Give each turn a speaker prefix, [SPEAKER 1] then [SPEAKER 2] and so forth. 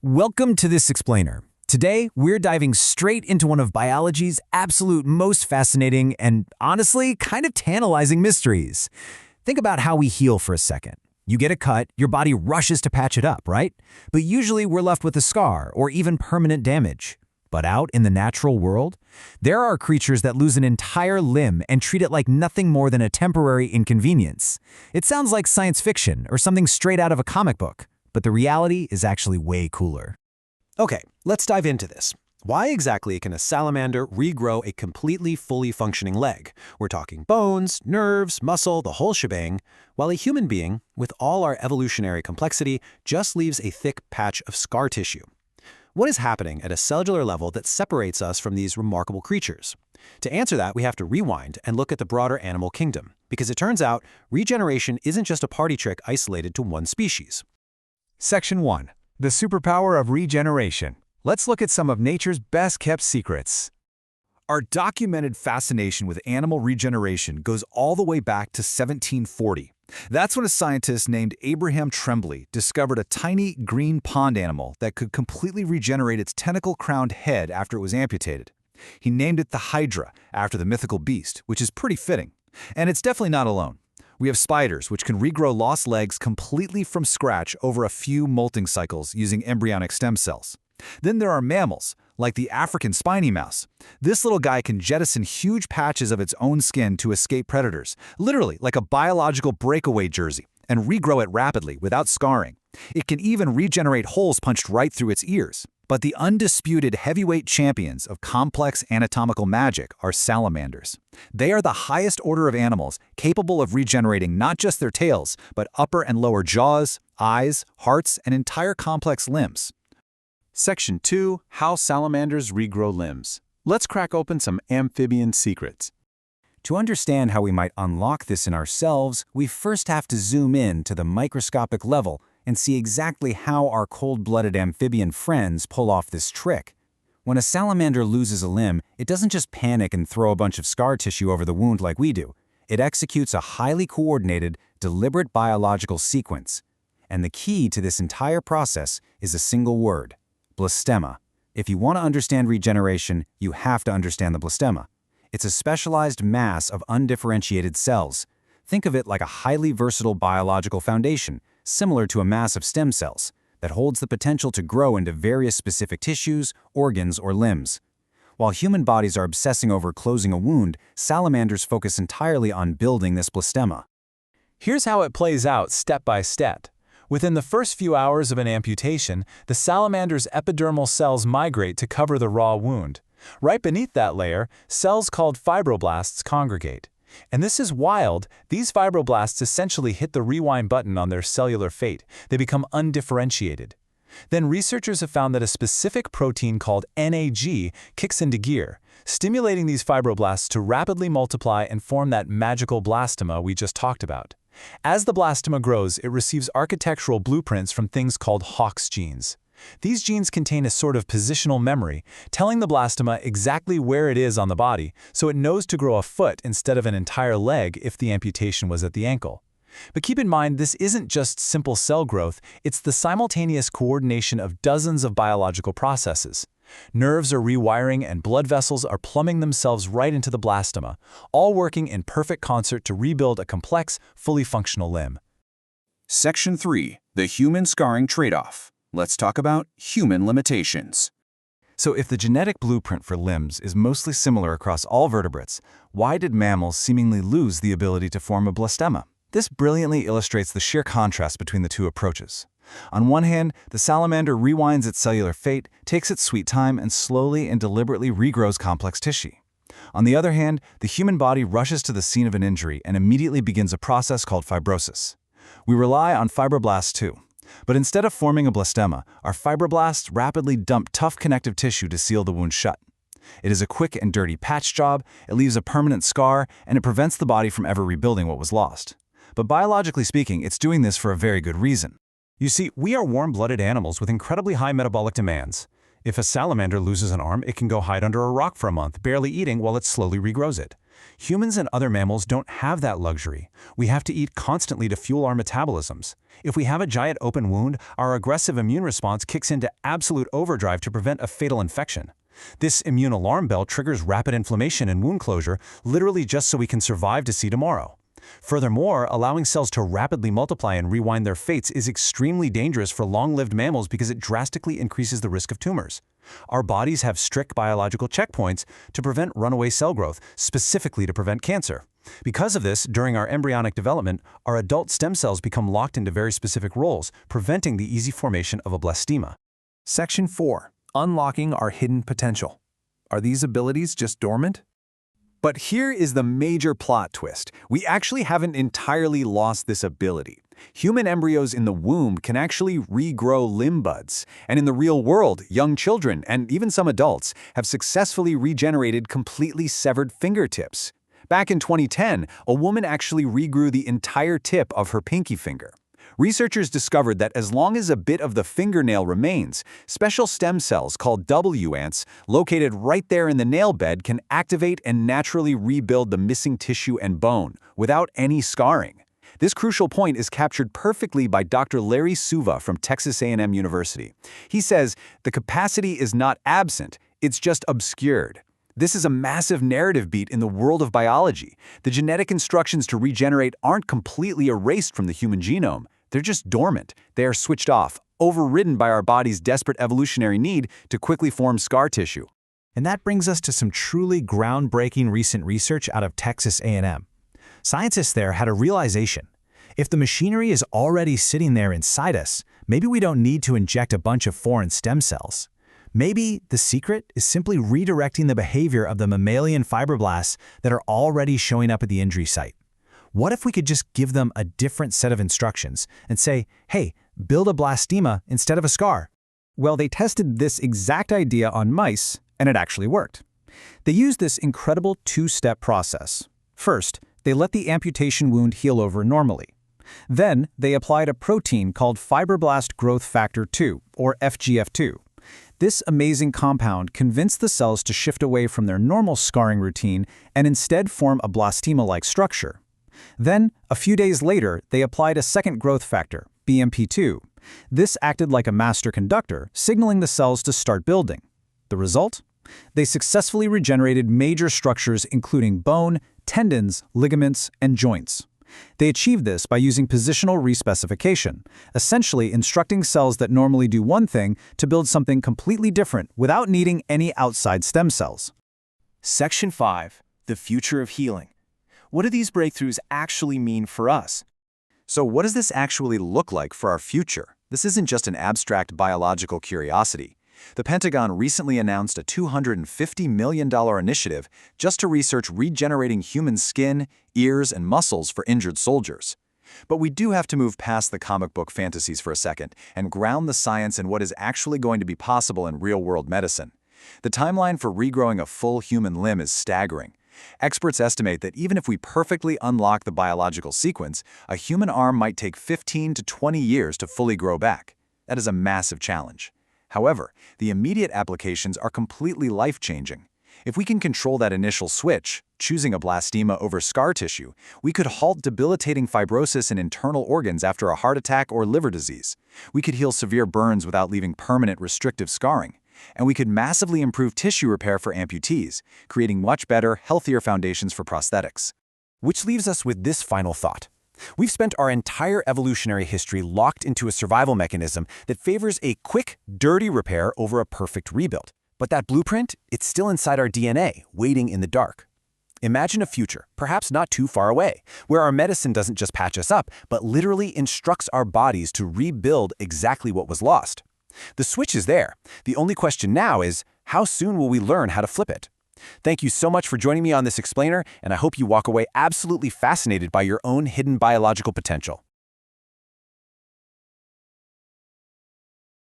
[SPEAKER 1] Welcome to This Explainer. Today, we're diving straight into one of biology's absolute most fascinating and, honestly, kind of tantalizing mysteries. Think about how we heal for a second. You get a cut, your body rushes to patch it up, right? But usually we're left with a scar or even permanent damage. But out in the natural world, there are creatures that lose an entire limb and treat it like nothing more than a temporary inconvenience. It sounds like science fiction or something straight out of a comic book. But the reality is actually way cooler.
[SPEAKER 2] Okay, let's dive into this. Why exactly can a salamander regrow a completely fully functioning leg? We're talking bones, nerves, muscle, the whole shebang, while a human being, with all our evolutionary complexity, just leaves a thick patch of scar tissue. What is happening at a cellular level that separates us from these remarkable creatures? To answer that, we have to rewind and look at the broader animal kingdom, because it turns out regeneration isn't just a party trick isolated to one species.
[SPEAKER 3] Section 1. The Superpower of Regeneration. Let's look at some of nature's best-kept secrets. Our documented fascination with animal regeneration goes all the way back to 1740. That's when a scientist named Abraham Tremblay discovered a tiny green pond animal that could completely regenerate its tentacle-crowned head after it was amputated. He named it the Hydra, after the mythical beast, which is pretty fitting. And it's definitely not alone. We have spiders, which can regrow lost legs completely from scratch over a few molting cycles using embryonic stem cells. Then there are mammals, like the African spiny mouse. This little guy can jettison huge patches of its own skin to escape predators, literally like a biological breakaway jersey, and regrow it rapidly without scarring. It can even regenerate holes punched right through its ears. But the undisputed heavyweight champions of complex anatomical magic are salamanders. They are the highest order of animals capable of regenerating not just their tails, but upper and lower jaws, eyes, hearts, and entire complex limbs.
[SPEAKER 4] Section 2. How salamanders regrow limbs. Let's crack open some amphibian secrets.
[SPEAKER 1] To understand how we might unlock this in ourselves, we first have to zoom in to the microscopic level and see exactly how our cold-blooded amphibian friends pull off this trick. When a salamander loses a limb, it doesn't just panic and throw a bunch of scar tissue over the wound like we do. It executes a highly coordinated, deliberate biological sequence. And the key to this entire process is a single word: blastema. If you want to understand regeneration, you have to understand the blastema. It's a specialized mass of undifferentiated cells. Think of it like a highly versatile biological foundation, similar to a mass of stem cells, that holds the potential to grow into various specific tissues, organs, or limbs. While human bodies are obsessing over closing a wound, salamanders focus entirely on building this blastema.
[SPEAKER 4] Here's how it plays out step by step. Within the first few hours of an amputation, the salamander's epidermal cells migrate to cover the raw wound. Right beneath that layer, cells called fibroblasts congregate. And this is wild. These fibroblasts essentially hit the rewind button on their cellular fate. They become undifferentiated. Then researchers have found that a specific protein called NAG kicks into gear, stimulating these fibroblasts to rapidly multiply and form that magical blastema we just talked about. As the blastema grows, it receives architectural blueprints from things called Hox genes. These genes contain a sort of positional memory, telling the blastema exactly where it is on the body, so it knows to grow a foot instead of an entire leg if the amputation was at the ankle. But keep in mind, this isn't just simple cell growth, it's the simultaneous coordination of dozens of biological processes. Nerves are rewiring and blood vessels are plumbing themselves right into the blastema, all working in perfect concert to rebuild a complex, fully functional limb.
[SPEAKER 3] Section 3. The Human Scarring Trade-off. Let's talk about human limitations. So if the genetic blueprint for limbs is mostly similar across all vertebrates, why did mammals seemingly lose the ability to form a blastema? This brilliantly illustrates the sheer contrast between the two approaches. On one hand, the salamander rewinds its cellular fate, takes its sweet time, and slowly and deliberately regrows complex tissue. On the other hand, the human body rushes to the scene of an injury and immediately begins a process called fibrosis. We rely on fibroblasts too. But instead of forming a blastema, our fibroblasts rapidly dump tough connective tissue to seal the wound shut. It is a quick and dirty patch job, it leaves a permanent scar, and it prevents the body from ever rebuilding what was lost. But biologically speaking, it's doing this for a very good reason.
[SPEAKER 4] You see, we are warm-blooded animals with incredibly high metabolic demands. If a salamander loses an arm, it can go hide under a rock for a month, barely eating while it slowly regrows it. Humans and other mammals don't have that luxury. We have to eat constantly to fuel our metabolisms. If we have a giant open wound, our aggressive immune response kicks into absolute overdrive to prevent a fatal infection. This immune alarm bell triggers rapid inflammation and wound closure, literally just so we can survive to see tomorrow. Furthermore, allowing cells to rapidly multiply and rewind their fates is extremely dangerous for long-lived mammals because it drastically increases the risk of tumors. Our bodies have strict biological checkpoints to prevent runaway cell growth, specifically to prevent cancer. Because of this, during our embryonic development, our adult stem cells become locked into very specific roles, preventing the easy formation of a blastema.
[SPEAKER 3] Section 4. Unlocking our hidden potential. Are these abilities just dormant? But here is the major plot twist. We actually haven't entirely lost this ability. Human embryos in the womb can actually regrow limb buds, and in the real world, young children and even some adults have successfully regenerated completely severed fingertips. Back in 2010, a woman actually regrew the entire tip of her pinky finger. Researchers discovered that as long as a bit of the fingernail remains, special stem cells called W-ants, located right there in the nail bed, can activate and naturally rebuild the missing tissue and bone without any scarring. This crucial point is captured perfectly by Dr. Larry Suva from Texas A&M University. He says, the capacity is not absent, it's just obscured. This is a massive narrative beat in the world of biology. The genetic instructions to regenerate aren't completely erased from the human genome. They're just dormant. They are switched off, overridden by our body's desperate evolutionary need to quickly form scar tissue.
[SPEAKER 2] And that brings us to some truly groundbreaking recent research out of Texas A&M. Scientists there had a realization. If the machinery is already sitting there inside us, maybe we don't need to inject a bunch of foreign stem cells. Maybe the secret is simply redirecting the behavior of the mammalian fibroblasts that are already showing up at the injury site. What if we could just give them a different set of instructions and say, hey, build a blastema instead of a scar?
[SPEAKER 1] Well, they tested this exact idea on mice, and it actually worked. They used this incredible two-step process. First, they let the amputation wound heal over normally. Then, they applied a protein called fibroblast growth factor 2, or FGF2. This amazing compound convinced the cells to shift away from their normal scarring routine and instead form a blastema-like structure. Then, a few days later, they applied a second growth factor, BMP2. This acted like a master conductor, signaling the cells to start building. The result? They successfully regenerated major structures including bone, tendons, ligaments, and joints. They achieved this by using positional respecification, essentially instructing cells that normally do one thing to build something completely different without needing any outside stem cells.
[SPEAKER 5] Section 5. The future of healing. What do these breakthroughs actually mean for us?
[SPEAKER 1] So what does this actually look like for our future? This isn't just an abstract biological curiosity. The Pentagon recently announced a $250 million initiative just to research regenerating human skin, ears, and muscles for injured soldiers. But we do have to move past the comic book fantasies for a second and ground the science in what is actually going to be possible in real-world medicine. The timeline for regrowing a full human limb is staggering. Experts estimate that even if we perfectly unlock the biological sequence, a human arm might take 15 to 20 years to fully grow back. That is a massive challenge. However, the immediate applications are completely life-changing. If we can control that initial switch, choosing a blastema over scar tissue, we could halt debilitating fibrosis in internal organs after a heart attack or liver disease. We could heal severe burns without leaving permanent restrictive scarring. And we could massively improve tissue repair for amputees, creating much better, healthier foundations for prosthetics.
[SPEAKER 2] Which leaves us with this final thought. We've spent our entire evolutionary history locked into a survival mechanism that favors a quick, dirty repair over a perfect rebuild. But that blueprint, it's still inside our DNA, waiting in the dark. Imagine a future, perhaps not too far away, where our medicine doesn't just patch us up, but literally instructs our bodies to rebuild exactly what was lost. The switch is there. The only question now is, how soon will we learn how to flip it? Thank you so much for joining me on this explainer, and I hope you walk away absolutely fascinated by your own hidden biological potential.